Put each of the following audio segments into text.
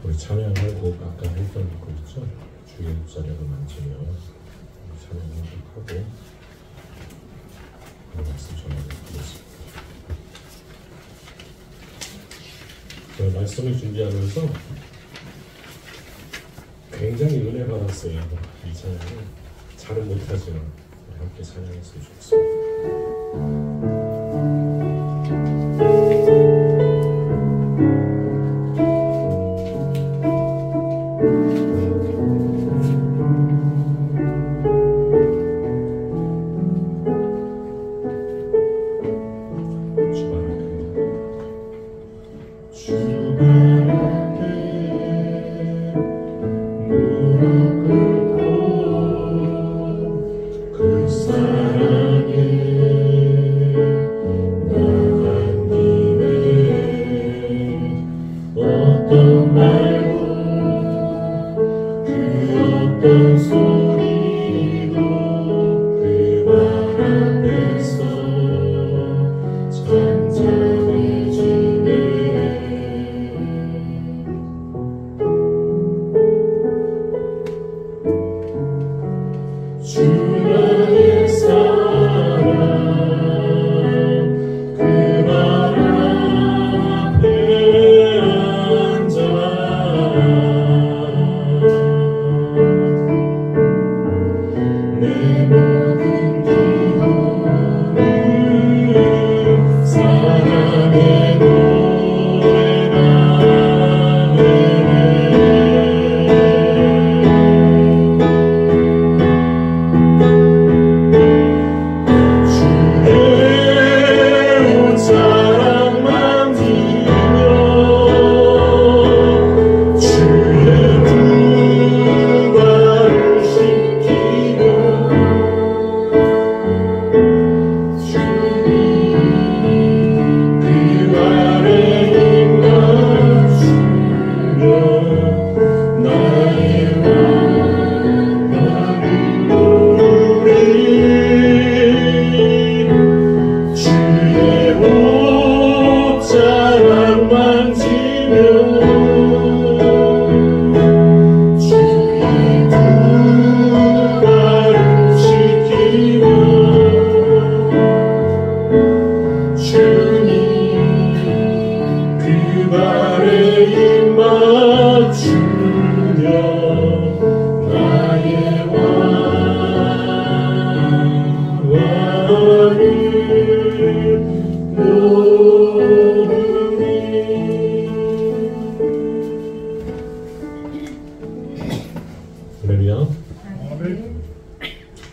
우리 찬양할 곡 아까 했던 거 있죠? 주의 입자리가 만지며 찬양을 하고 말씀 전하겠습니다. 제가 말씀을 준비하면서 굉장히 은혜 받았어요. 이 찬양을 잘은 못하지만 함께 찬양했으면 좋겠습니다.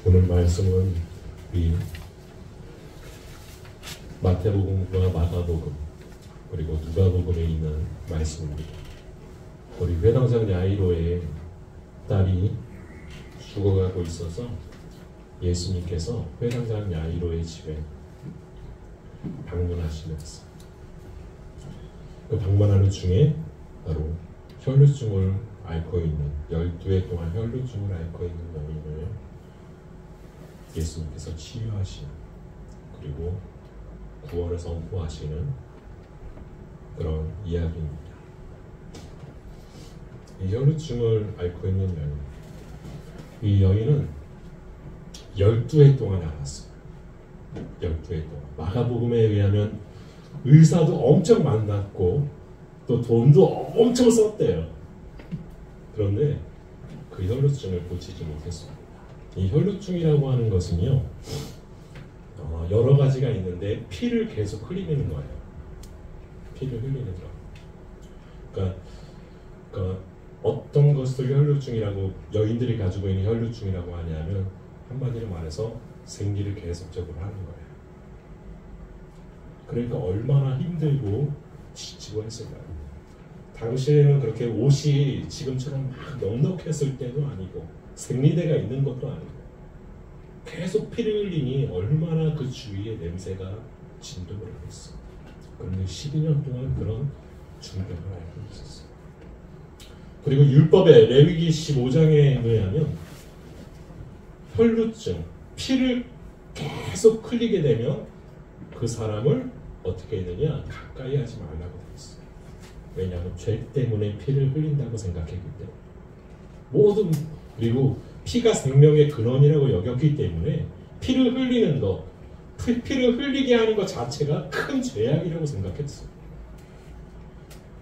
오늘 말씀은 이 마태복음과 마가복음 그리고 누가복음에 있는 말씀입니다. 우리 회당장 야이로의 딸이 죽어가고 있어서 예수님께서 회당장 야이로의 집에 방문하시면서 그 방문하는 중에 바로 혈루증을 앓고 있는 12해 동안 혈루증을 앓고 있는 여인을 예수님께서 치유하시는 그리고 구원을 선포하시는 그런 이야기입니다. 이 혈루증을 앓고 있는 여인, 이 여인은 12해 동안 앓았어요. 12해 동안. 마가복음에 의하면 의사도 엄청 만났고 또 돈도 엄청 썼대요. 그런데 그 혈루증을 고치지 못했습니다. 이 혈루증이라고 하는 것은요, 여러 가지가 있는데 피를 계속 흘리는 거예요. 피를 흘리는 거. 그러니까 어떤 것을 혈루증이라고 여인들이 가지고 있는 혈루증이라고 하냐면 한마디로 말해서 생리를 계속적으로 하는 거예요. 그러니까 얼마나 힘들고 지치고 했을까요? 당시에는 그렇게 옷이 지금처럼 막 넉넉했을 때도 아니고 생리대가 있는 것도 아니고 계속 피를 흘리니 얼마나 그 주위의 냄새가 진동을 하겠어. 그런데 12년 동안 그런 중병을 앓고 있었어요. 그리고 율법의 레위기 15장에 의하면 혈루증, 피를 계속 흘리게 되면 그 사람을 어떻게 해야 되냐? 가까이 하지 말라고 되어 있어요. 왜냐하면 죄 때문에 피를 흘린다고 생각했기 때문에. 모든, 그리고 피가 생명의 근원이라고 여겼기 때문에 피를 흘리는 것, 피를 흘리게 하는 것 자체가 큰 죄악이라고 생각했어요.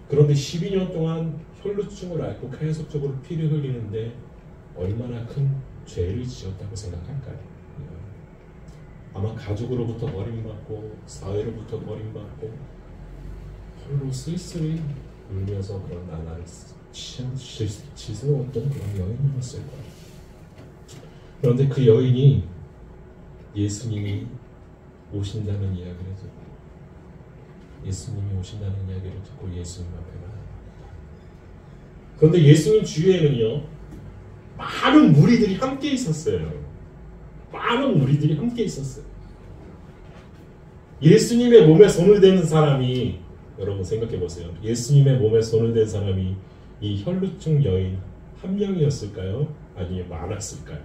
그런데 12년 동안 혈루증을 앓고 계속적으로 피를 흘리는데 얼마나 큰 죄를 지었다고 생각할까요? 아마 가족으로부터 버림받고 사회로부터 버림받고 홀로 쓸쓸히 울면서 그런 나날을 지새웠던 그런 여인이었을 거예요. 그런데 그 여인이 예수님이 오신다는 이야기를 듣고 예수님이 오신다는 이야기를 듣고 예수님 앞에 나아갑니다. 그런데 예수님 주위에는요 많은 무리들이 함께 있었어요. 많은 무리들이 함께 있었어요. 예수님의 몸에 손을 대는 사람이, 여러분 생각해 보세요. 예수님의 몸에 손을 댄 사람이 이 혈루증 여인 한 명이었을까요? 아니면 많았을까요?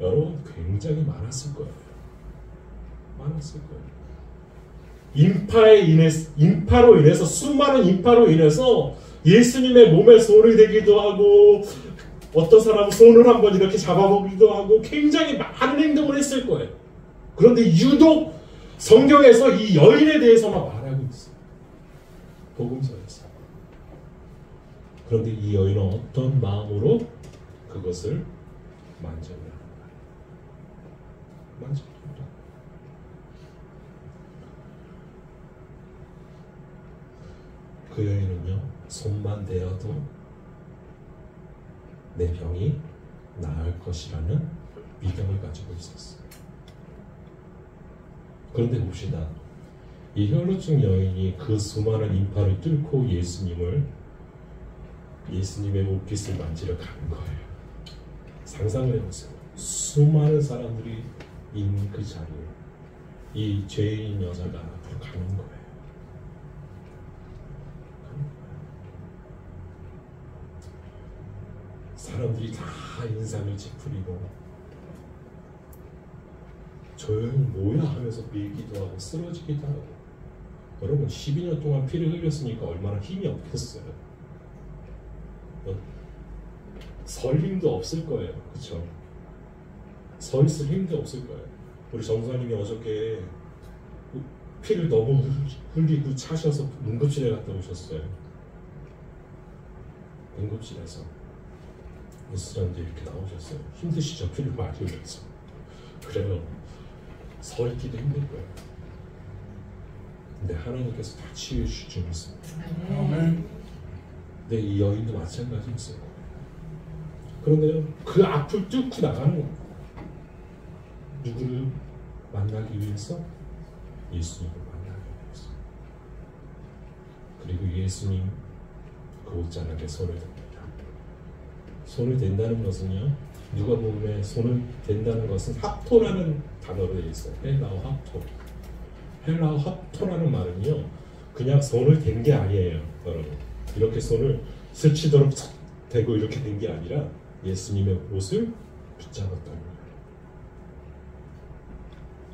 여러분 굉장히 많았을 거예요. 많았을 거예요. 인파로 인해서, 수많은 인파로 인해서 예수님의 몸에 손을 대기도 하고 어떤 사람은 손을 한번 이렇게 잡아보기도 하고 굉장히 많은 행동을 했을 거예요. 그런데 유독 성경에서 이 여인에 대해서만 말하고 있어요. 복음서에서. 그런데 이 여인은 어떤 마음으로 그것을 만져요? 만져요. 그 여인은요, 손만 대어도 내 병이 나을 것이라는 믿음을 가지고 있었어요. 그런데 봅시다. 이 혈루증 여인이 그 수많은 인파를 뚫고 예수님의 옷깃을 만지러 가는 거예요. 상상을 해보세요. 수많은 사람들이 있는 그 자리에 이 죄인 여자가 앞으로 가는 거예요. 사람들이 다 인상을 찌푸리고 조용히 뭐야 하면서 밀기도 하고 쓰러지기도 하고. 여러분 12년 동안 피를 흘렸으니까 얼마나 힘이 없겠어요. 설 힘도 없을 거예요. 그렇죠? 서 있을 힘도 없을 거예요. 우리 전사님이 어저께 피를 너무 흘리고 차셔서 응급실에 갔다 오셨어요. 응급실에서 예수님도 이렇게 나오셨어요. 힘드시죠? 피를 많이 흘려서. 그래요. 서 있기도 힘들 거예요. 근데 하나님께서 다 치유해 주실 줄 믿습니다. 근데 이 여인도 마찬가지였어요. 그런데요, 그 앞을 뚫고 나가는 거예요. 누구를 만나기 위해서? 예수님을 만나기 위해서. 그리고 예수님 그 옷자락에 손을 댑니다. 손을 댄다는 것은요, 누가복음에 손을 댄다는 것은 합토라는 단어로 되어 있어요. 헬라어 합토. 헬라어 합토라는 말은요, 그냥 손을 댄 게 아니에요, 여러분. 이렇게 손을 스치도록 대고 이렇게 된 게 아니라 예수님의 옷을 붙잡았다는 거예요.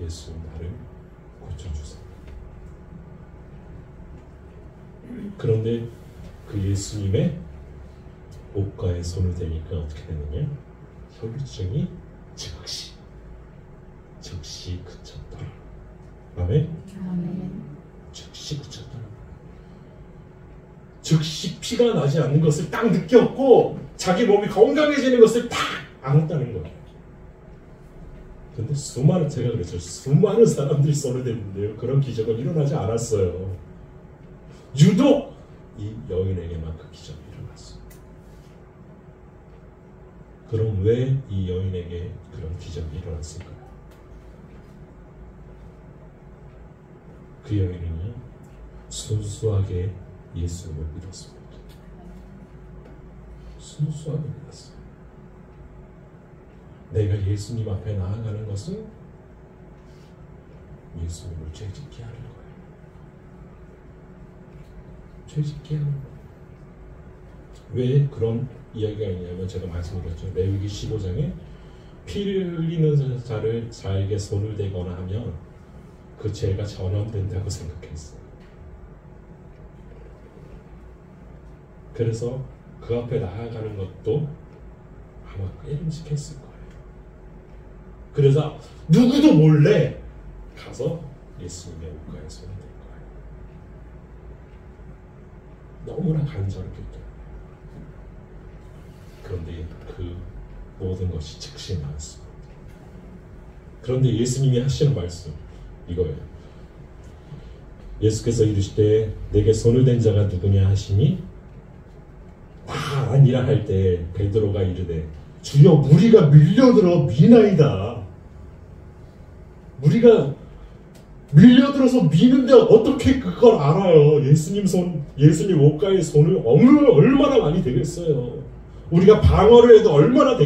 예수님 나를 고쳐주세요. 그런데 그 예수님의 옷가에 손을 대니까 어떻게 되느냐? 혈루증이 즉시 그쳤더라. 아멘? 즉시 그쳤더라. 즉시 피가 나지 않는 것을 딱 느꼈고 자기 몸이 건강해지는 것을 딱 알았다는 거예요. 근데 제가 그랬죠. 수많은 사람들이 손을 댔는데요, 그런 기적은 일어나지 않았어요. 유독 이 여인에게만 그 기적이 일어났어요. 그럼 왜 이 여인에게 그런 기적이 일어났을까요? 그 여인은요, 순수하게 예수님을 믿었습니다. 순수하게 믿었어요. 내가 예수님 앞에 나아가는 것은 예수님을 죄짓게 하는 거예요. 죄짓게 하는 거예요. 왜 그런 이야기가 있냐면, 제가 말씀드렸죠. 레위기 15장에 피를 흘리는 자에게 손을 대거나 하면 그 죄가 전염된다고 생각했어요. 그래서 그 앞에 나아가는 것도 아마 깨름직했을 거예요. 그래서 누구도 몰래 가서 예수님의 옷가에 손을 댄 거예요. 너무나 간절했기 때문에. 그런데 그 모든 것이 즉시 나왔습니다. 그런데 예수님이 하시는 말씀 이거예요. 예수께서 이르시되 내게 손을 댄 자가 누구냐 하시니 다 아니라 할 때 베드로가 이르되 주여 무리가 밀려들어 미나이다. 무리가 밀려들어서 미는데 어떻게 그걸 알아요? 예수님 옷가에 손을 얼마나 많이 대겠어요? 우리가 방어를 해도 얼마나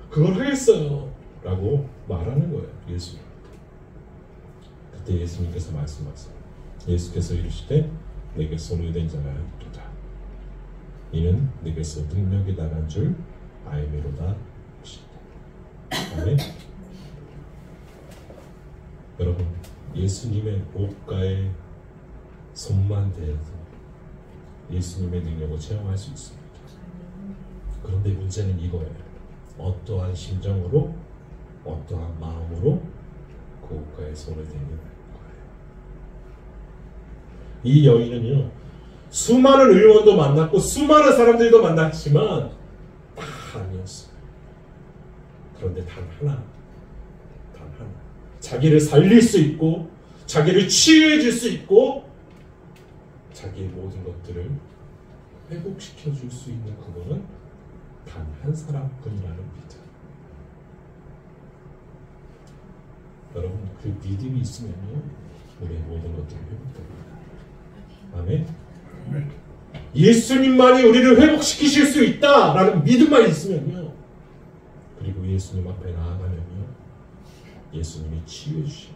그걸 하겠어요? 라고 말하는 거예요. 예수님. 그때 예수님께서 말씀하세요. 예수께서 이르시되 내게 손을 댄 자가 있도다. 이는 내게서 능력이 나간 줄 알미로다 하시다. 아멘. 여러분, 예수님의 옷가에 손만 대어도 예수님의 능력을 체험할 수 있습니다. 그런데 문제는 이거예요. 어떠한 심정으로, 어떠한 마음으로 그 옷가에 손을 대는 거예요. 이 여인은요, 수많은 의원도 만났고 수많은 사람들도 만났지만 다 아니었어요. 그런데 단 하나, 자기를 살릴 수 있고 자기를 치유해 줄 수 있고 자기의 모든 것들을 회복시켜 줄 수 있는 그분은 단 한 사람뿐이라는 믿음. 여러분, 그 믿음이 있으면요 우리의 모든 것들이 회복됩니다. 아멘. 예수님만이 우리를 회복시키실 수 있다라는 믿음만 있으면요, 그리고 예수님 앞에 나아가면요 예수님이 치유해 주십니다.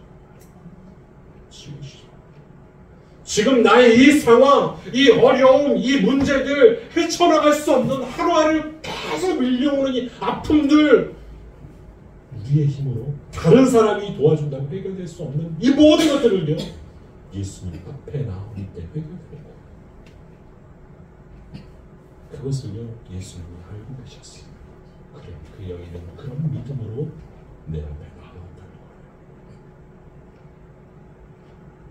지금 나의 이 상황, 이 어려움, 이 문제들, 헤쳐나갈 수 없는 하루하루 계속 밀려오는 이 아픔들, 우리의 힘으로 다른 사람이 도와준다고 해결될 수 없는 이 모든 것들을요 예수님 앞에 나올 때 회개하는 거예요. 그것을요 예수님이 알고 계셨어요. 그래, 그 여인은 그런 믿음으로 내 앞에 나아왔다는 거예요.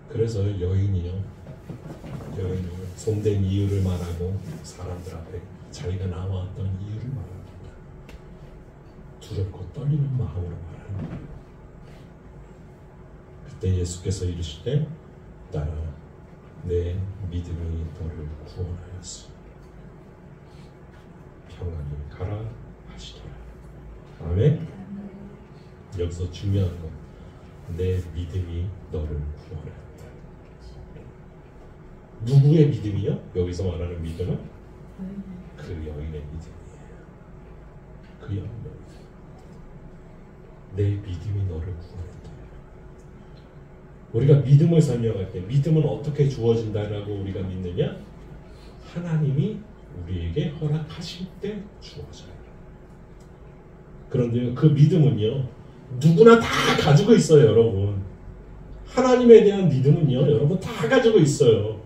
그래서 여인이요 손댄 이유를 말하고 사람들 앞에 자기가 나왔던 이유를 말합니다. 두렵고 떨리는 마음으로 말하는 거예요. 그때 예수께서 이르시되 따라 내 믿음이 너를 구원하였어. 평안히 가라 하시더라. 아멘. 여기서 중요한 건 내 믿음이 너를 구원하였다. 누구의 믿음이요? 여기서 말하는 믿음은 그 여인의 믿음이에요. 그 여인의 믿음. 내 믿음이 너를 구원했다. 우리가 믿음을 설명할 때 믿음은 어떻게 주어진다라고 우리가 믿느냐? 하나님이 우리에게 허락하실 때 주어져요. 그런데 그 믿음은요 누구나 다 가지고 있어요. 여러분, 하나님에 대한 믿음은요 여러분 다 가지고 있어요.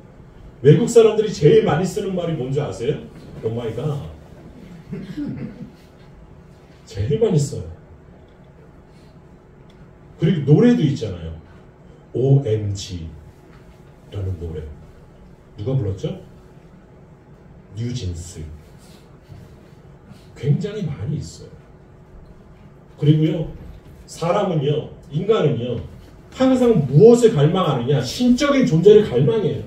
외국 사람들이 제일 많이 쓰는 말이 뭔지 아세요? 오 마이 갓. 제일 많이 써요. 그리고 노래도 있잖아요. OMG 라는 노래. 누가 불렀죠? 뉴진스. 굉장히 많이 있어요. 그리고요 사람은요, 인간은요 항상 무엇을 갈망하느냐? 신적인 존재를 갈망해요.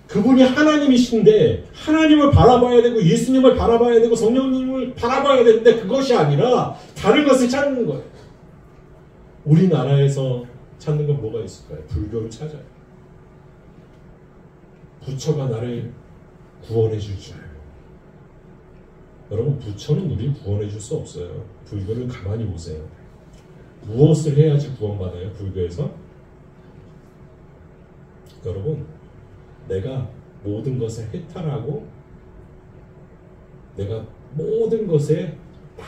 그분이 하나님이신데 하나님을 바라봐야 되고 예수님을 바라봐야 되고 성령님을 바라봐야 되는데 그것이 아니라 다른 것을 찾는 거예요. 우리나라에서 찾는 건 뭐가 있을까요? 불교를 찾아요. 부처가 나를 구원해 줄 줄 알고. 여러분, 부처는 우리를 구원해 줄 수 없어요. 불교를 가만히 보세요. 무엇을 해야지 구원받아요? 불교에서? 여러분, 내가 모든 것을 해탈하고 내가 모든 것에 다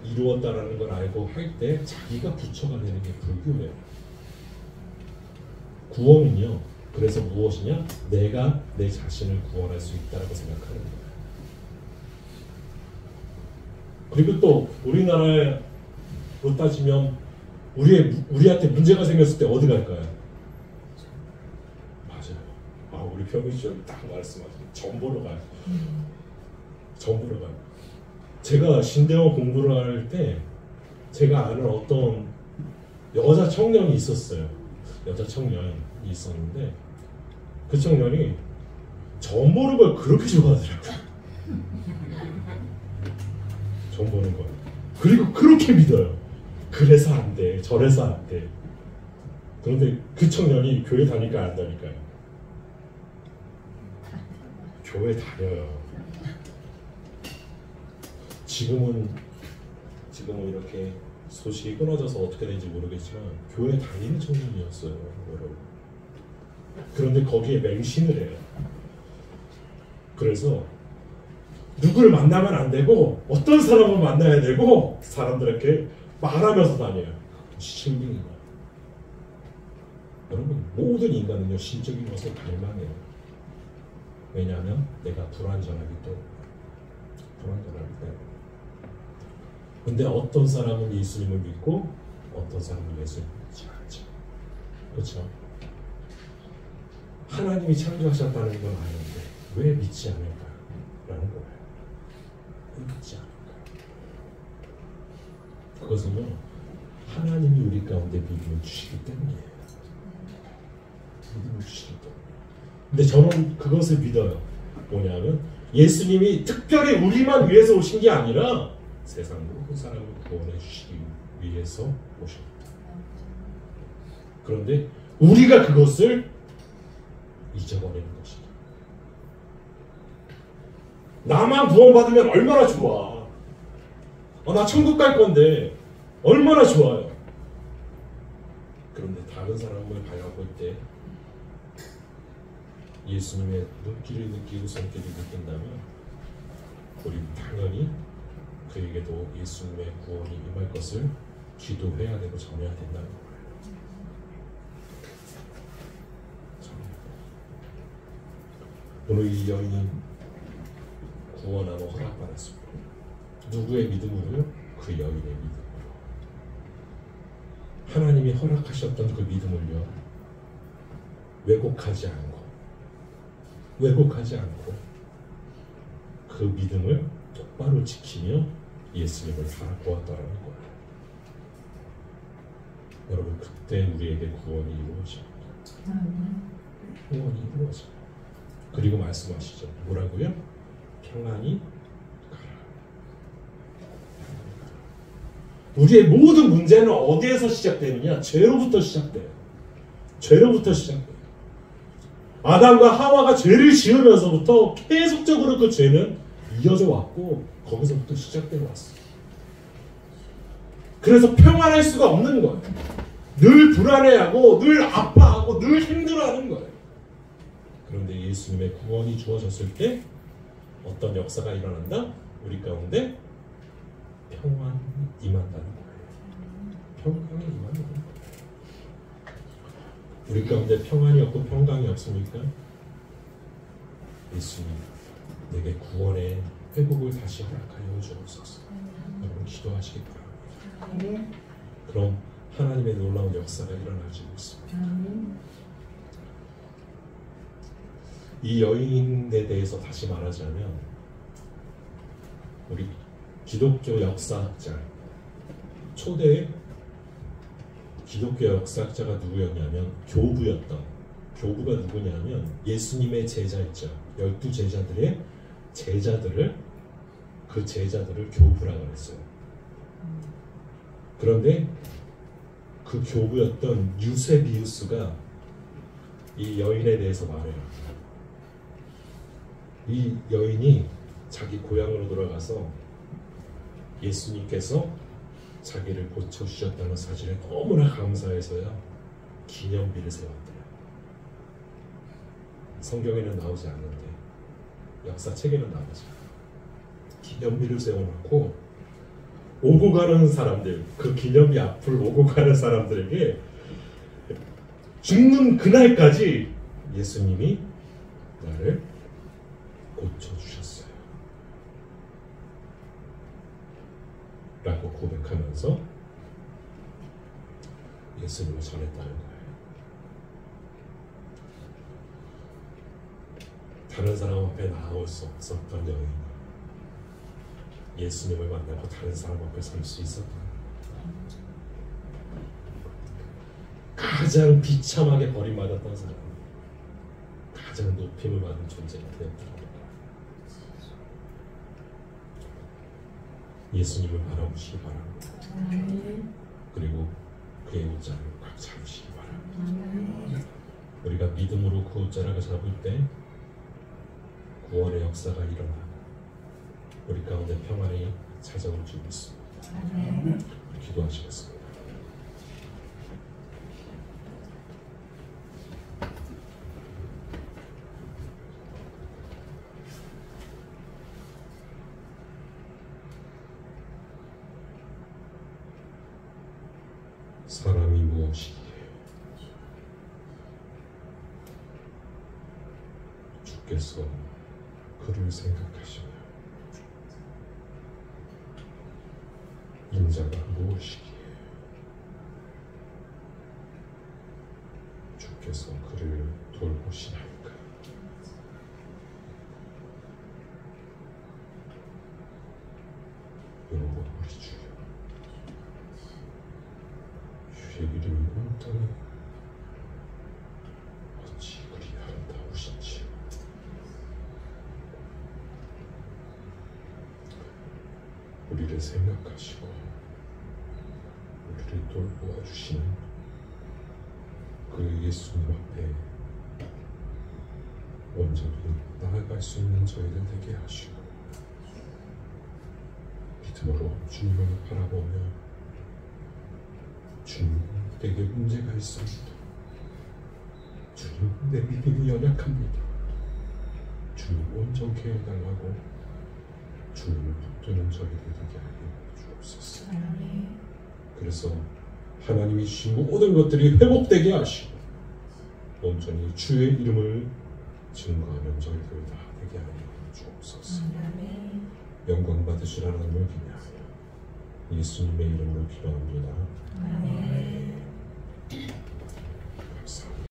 이루었다라는 걸 알고 할 때 자기가 부처가 되는 게 불교예요. 구원은요 그래서 무엇이냐? 내가 내 자신을 구원할 수 있다고 생각하는 거예요. 그리고 또 우리나라로 따지면 우리한테 문제가 생겼을 때 어디 갈까요? 맞아요. 우리 평균시험이 딱 말씀하시죠. 점 보러 가요. 점 보러 가요. 제가 신대원 공부를 할 때 제가 아는 어떤 여자 청년이 있었어요. 여자 청년이 있었는데 그 청년이 점 보는 걸 그렇게 좋아하더라고요. 점 보는 걸. 그리고 그렇게 믿어요. 그래서 안 돼. 저래서 안 돼. 그런데 그 청년이 교회 다니까 안 다니까요? 교회 다녀요. 지금은 이렇게 소식이 끊어져서 어떻게 되는지 모르겠지만 교회 다니는 청년이었어요, 여러분. 그런데 거기에 맹신을 해요. 그래서 누구를 만나면 안 되고 어떤 사람을 만나야 되고 사람들에게 말하면서 다녀요. 신빙인 거예요. 여러분, 모든 인간은요 신적인 것을 갈망해요. 왜냐하면 내가 불완전하기 때문에. 근데 어떤 사람은 예수님을 믿고 어떤 사람은 예수님을 믿지 않죠. 그렇죠? 하나님이 창조하셨다는 건 아는데 왜 믿지 않을까라는 거예요. 왜 믿지 않을까? 그것은요 하나님이 우리 가운데 믿음을 주시기 때문이에요. 믿음을 주시기 때문에. 근데 저는 그것을 믿어요. 뭐냐면 예수님이 특별히 우리만 위해서 오신 게 아니라 세상 모든 사람을 구원해 주시기 위해서 오셨다. 그런데 우리가 그것을 잊어버리는 것이다. 나만 구원받으면 얼마나 좋아. 나 천국 갈 건데 얼마나 좋아요. 그런데 다른 사람을 바라볼 때 예수님의 눈길을 느끼고 손길을 느낀다면 우리 당연히 그에게도 예수님의 구원이 임할 것을 기도해야 되고 전해야 된다는 거예요. 오늘 이 여인이 구원하고 허락받았습니다. 누구의 믿음으로요? 그 여인의 믿음으로. 하나님이 허락하셨던 그 믿음을요 왜곡하지 않고 그 믿음을 똑바로 지키며 예수님을 바라보았다는 거예요. 여러분, 그때 우리에게 구원이 이루어집니다. 구원이 이루어집니다. 그리고 말씀하시죠. 뭐라고요? 평안히 가라. 우리의 모든 문제는 어디에서 시작되느냐? 죄로부터 시작돼요. 아담과 하와가 죄를 지으면서부터 계속적으로 그 죄는 이어져 왔고 거기서부터 시작되어 왔어요. 그래서 평안할 수가 없는 거예요. 늘 불안해하고 늘 아파하고 늘 힘들어하는 거예요. 그런데 예수님의 구원이 주어졌을 때 어떤 역사가 일어난다? 우리 가운데 평안이 임한다는 거예요. 평강이 임한다는 거예요. 우리 가운데 평안이 없고 평강이 없습니까? 예수님, 내게 구원의 회복을 다시 허락하여 주옵소서. 여러분 기도하시기 바랍니다. 그럼 하나님의 놀라운 역사가 일어나지 않습니다. 이 여인에 대해서 다시 말하자면 우리 기독교 역사학자 초대 기독교 역사학자가 누구였냐면 교부가 누구냐면 예수님의 제자 있죠. 12제자들의 제자들을 교부라고 했어요. 그런데 그 교부였던 유세비우스가 이 여인에 대해서 말해요. 이 여인이 자기 고향으로 돌아가서 예수님께서 자기를 고쳐주셨다는 사실에 너무나 감사해서요 기념비를 세웠대요. 성경에는 나오지 않는데 역사책에는 나오죠. 기념비를 세워놓고 오고 가는 사람들, 그 기념비 앞을 오고 가는 사람들에게 죽는 그날까지 예수님이 나를 고쳐주셨어요 라고 고백하면서 예수님을 전했다는 거예요. 다른 사람 앞에 나올 수 없었던 여인, 예수님을 만나고 다른 사람 앞에 설 수 있었던, 가장 비참하게 버림받았던 사람, 가장 높임을 받은 존재가 되었다. 예수님을 바라보시기 바랍니다. 그리고 그의 옷자를 꽉 잡으시기 바랍니다. 우리가 믿음으로 그 옷자락을 잡을 때 구원의 역사가 일어나고 우리 가운데 평안이 찾아올 줄 믿습니다. 기도하시겠습니다. 사람이 무엇이기에 주께서 그를 생각하시며 인자가 무엇이기에 주께서 그를 돌보시나이까. 여러분, 우리 주여, 주의 이름이 온전히 어찌 그리 아름다우신지. 우리를 생각하시고 우리를 돌보아 주시는 그 예수님 앞에 온전히 나아갈 수 있는 저희들 되게 하시고, 믿음으로 주님을 바라보며 주님, 내게 문제가 있습니다. 주님, 내 믿음이 연약합니다. 주님, 온전케 해달라고 주님을 붙드는 저희들 되게 하여 주옵소서. 그래서 하나님이 주신 모든 것들이 회복되게 하시고 온전히 주의 이름을 증거하는 저희들 다 되게 하여 주옵소서. 영광 받으실 하나님을 기대하며 예수님의 이름으로 기도합니다. 아멘.